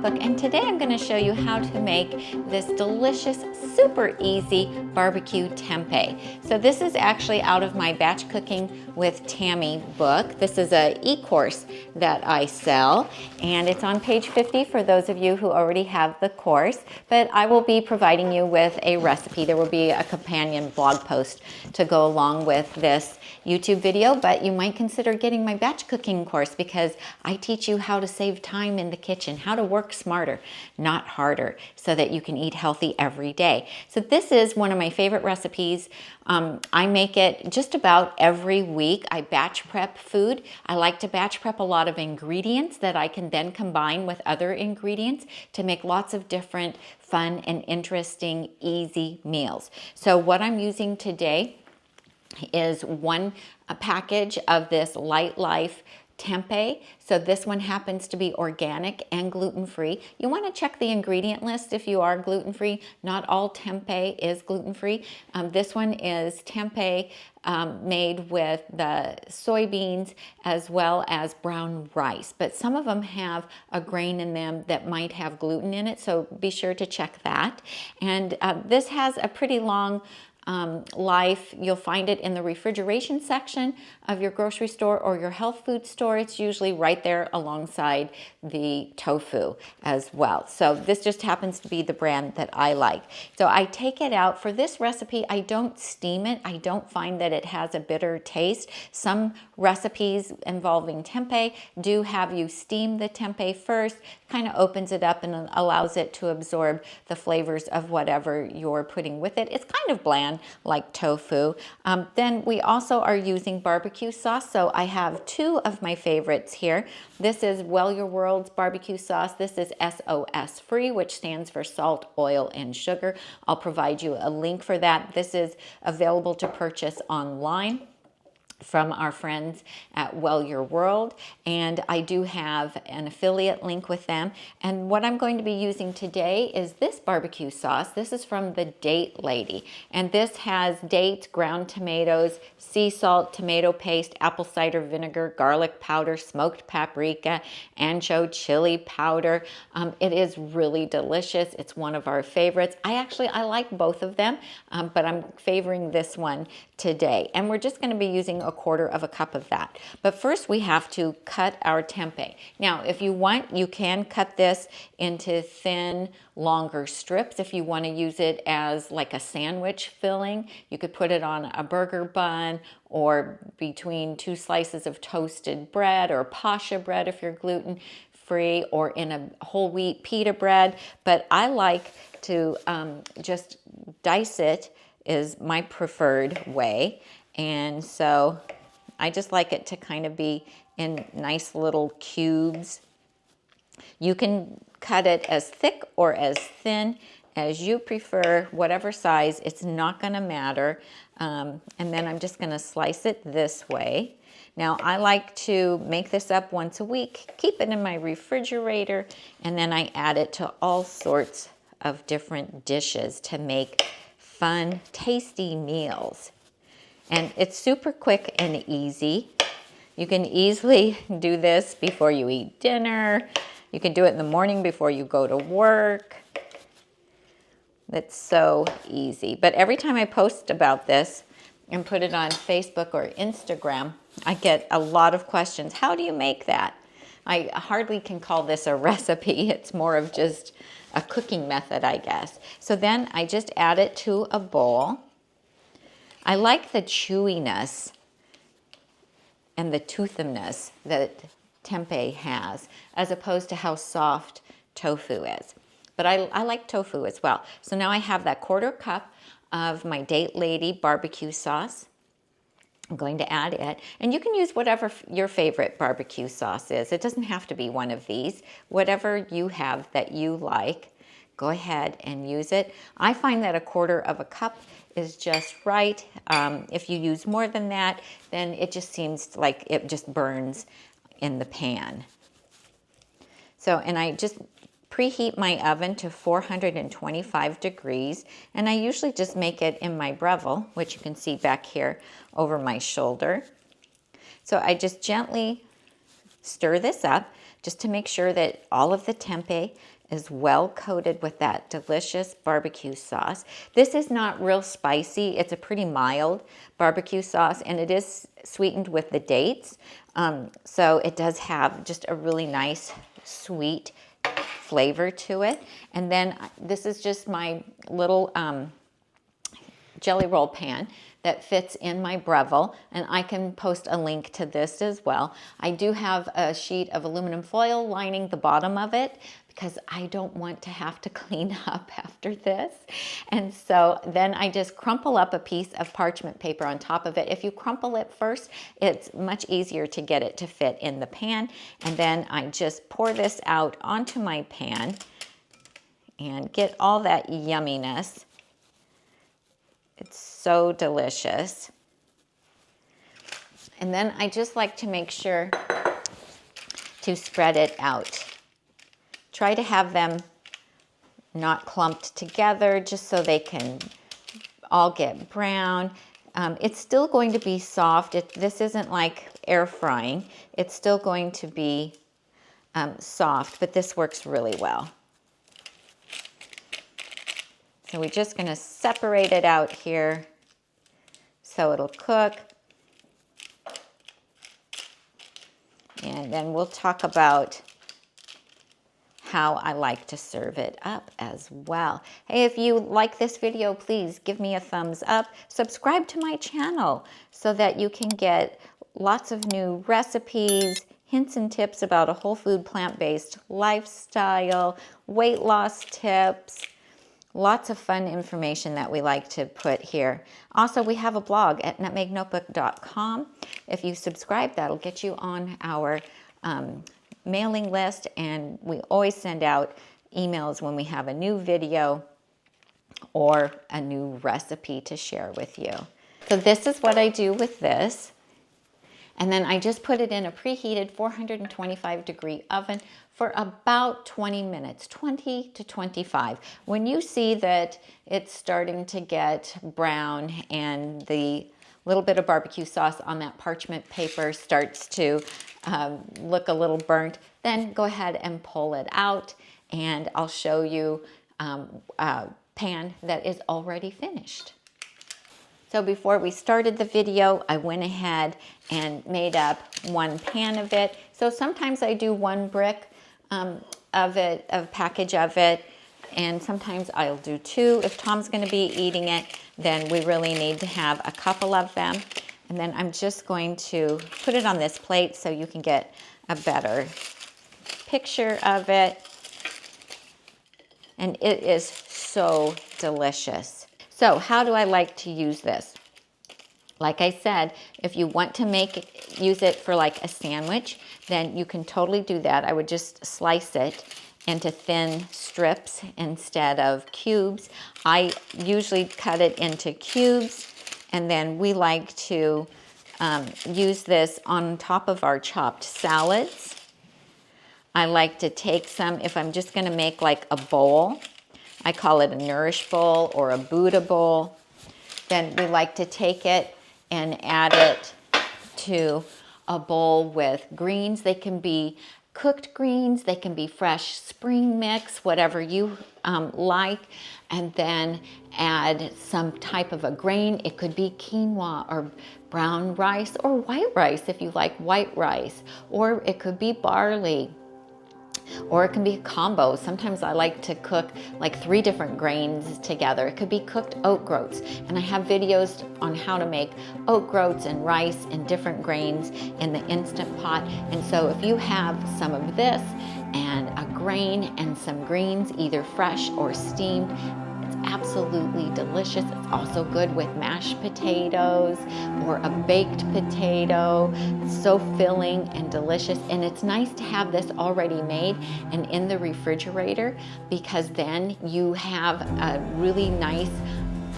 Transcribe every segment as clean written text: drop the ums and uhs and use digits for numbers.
Notebook, and today I'm going to show you how to make this delicious, super easy barbecue tempeh. So this is actually out of my Batch Cooking with Tammy book. This is an e-course that I sell, and it's on page 50 for those of you who already have the course, but I will be providing you with a recipe. There will be a companion blog post to go along with this YouTube video, but you might consider getting my Batch Cooking course because I teach you how to save time in the kitchen, how to work smarter, not harder, so that you can eat healthy every day. So this is one of my favorite recipes. I make it just about every week. I batch prep food. I like to batch prep a lot of ingredients that I can then combine with other ingredients to make lots of different fun and interesting, easy meals. So what I'm using today is one package of this Light Life tempeh. So this one happens to be organic and gluten-free. You want to check the ingredient list if you are gluten-free. Not all tempeh is gluten-free. This one is tempeh made with the soybeans as well as brown rice, but some of them have a grain in them that might have gluten in it, so be sure to check that. And this has a pretty long life. You'll find it in the refrigeration section of your grocery store or your health food store. It's usually right there alongside the tofu as well. So this just happens to be the brand that I like. So I take it out. For this recipe, I don't steam it. I don't find that it has a bitter taste. Some recipes involving tempeh do have you steam the tempeh first, kind of opens it up and allows it to absorb the flavors of whatever you're putting with it. It's kind of bland like tofu. Then we also are using barbecue sauce. So I have two of my favorites here. This is Well Your World's barbecue sauce. This is SOS free, which stands for salt, oil, and sugar. I'll provide you a link for that. This is available to purchase online from our friends at Well Your World, and I do have an affiliate link with them. And what I'm going to be using today is this barbecue sauce. This is from the Date Lady, and this has dates, ground tomatoes, sea salt, tomato paste, apple cider vinegar, garlic powder, smoked paprika, ancho chili powder. It is really delicious. It's one of our favorites. I like both of them, but I'm favoring this one today. And we're just going to be using a quarter of a cup of that. But first we have to cut our tempeh. Now, if you want, you can cut this into thin, longer strips. If you want to use it as like a sandwich filling, you could put it on a burger bun or between two slices of toasted bread or pascha bread if you're gluten free, or in a whole wheat pita bread. But I like to just dice it is my preferred way. And so I just like it to kind of be in nice little cubes. You can cut it as thick or as thin as you prefer, whatever size. It's not going to matter. And then I'm just going to slice it this way. Now, I like to make this up once a week, keep it in my refrigerator, and then I add it to all sorts of different dishes to make fun, tasty meals. And it's super quick and easy. You can easily do this before you eat dinner. You can do it in the morning before you go to work. It's so easy. But every time I post about this and put it on Facebook or Instagram, I get a lot of questions. How do you make that? I hardly can call this a recipe. It's more of just a cooking method, I guess. So then I just add it to a bowl. I like the chewiness and the toothiness that tempeh has, as opposed to how soft tofu is. But I like tofu as well. So now I have that quarter cup of my Date Lady barbecue sauce. I'm going to add it, and you can use whatever your favorite barbecue sauce is. It doesn't have to be one of these. Whatever you have that you like, go ahead and use it. I find that a quarter of a cup is just right. If you use more than that, then it just seems like it just burns in the pan. So, and I just preheat my oven to 425 degrees, and I usually just make it in my Breville, which you can see back here over my shoulder. So I just gently stir this up just to make sure that all of the tempeh is well coated with that delicious barbecue sauce. This is not real spicy. It's a pretty mild barbecue sauce, and it is sweetened with the dates. So it does have just a really nice sweet flavor to it. And then this is just my little jelly roll pan that fits in my Breville, and I can post a link to this as well. I do have a sheet of aluminum foil lining the bottom of it because I don't want to have to clean up after this. And so then I just crumple up a piece of parchment paper on top of it. If you crumple it first, it's much easier to get it to fit in the pan. And then I just pour this out onto my pan and get all that yumminess. It's so delicious. And then I just like to make sure to spread it out. Try to have them not clumped together just so they can all get brown. It's still going to be soft. This isn't like air frying. It's still going to be soft, but this works really well. So we're just going to separate it out here so it'll cook. And then we'll talk about how I like to serve it up as well. Hey, if you like this video, please give me a thumbs up. Subscribe to my channel so that you can get lots of new recipes, hints and tips about a whole food, plant-based lifestyle, weight loss tips, lots of fun information that we like to put here. Also, we have a blog at nutmegnotebook.com. If you subscribe, that'll get you on our mailing list, and we always send out emails when we have a new video or a new recipe to share with you. So this is what I do with this. And then I just put it in a preheated 425 degree oven for about 20 minutes, 20 to 25. When you see that it's starting to get brown and the little bit of barbecue sauce on that parchment paper starts to look a little burnt, then go ahead and pull it out, and I'll show you a pan that is already finished. So before we started the video, I went ahead and made up one pan of it. So sometimes I do one brick of it, a package of it, and sometimes I'll do two. If Tom's gonna be eating it, then we really need to have a couple of them. And then I'm just going to put it on this plate so you can get a better picture of it. And it is so delicious. So how do I like to use this? Like I said, if you want to use it for like a sandwich, then you can totally do that. I would just slice it into thin strips instead of cubes. I usually cut it into cubes, and then we like to use this on top of our chopped salads. I like to take some, if I'm just gonna make like a bowl, I call it a Nourish bowl or a Buddha bowl, then we like to take it and add it to a bowl with greens. They can be cooked greens, they can be fresh spring mix, whatever you like, and then add some type of a grain. It could be quinoa or brown rice or white rice if you like white rice, or it could be barley, or it can be a combo. Sometimes I like to cook like 3 different grains together. It could be cooked oat groats, and I have videos on how to make oat groats and rice and different grains in the Instant Pot. And so if you have some of this and a grain and some greens, either fresh or steamed, it's absolutely delicious. It's also good with mashed potatoes or a baked potato. It's so filling and delicious. And it's nice to have this already made and in the refrigerator, because then you have a really nice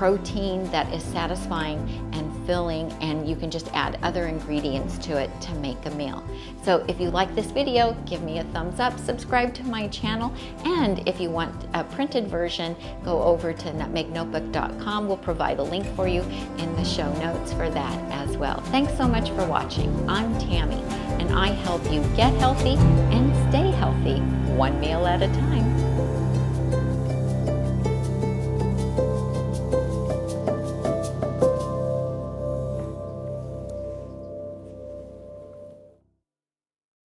protein that is satisfying and filling, and you can just add other ingredients to it to make a meal. So if you like this video, give me a thumbs up, subscribe to my channel, and if you want a printed version, go over to nutmegnotebook.com. We'll provide a link for you in the show notes for that as well. Thanks so much for watching. I'm Tammy, and I help you get healthy and stay healthy, one meal at a time.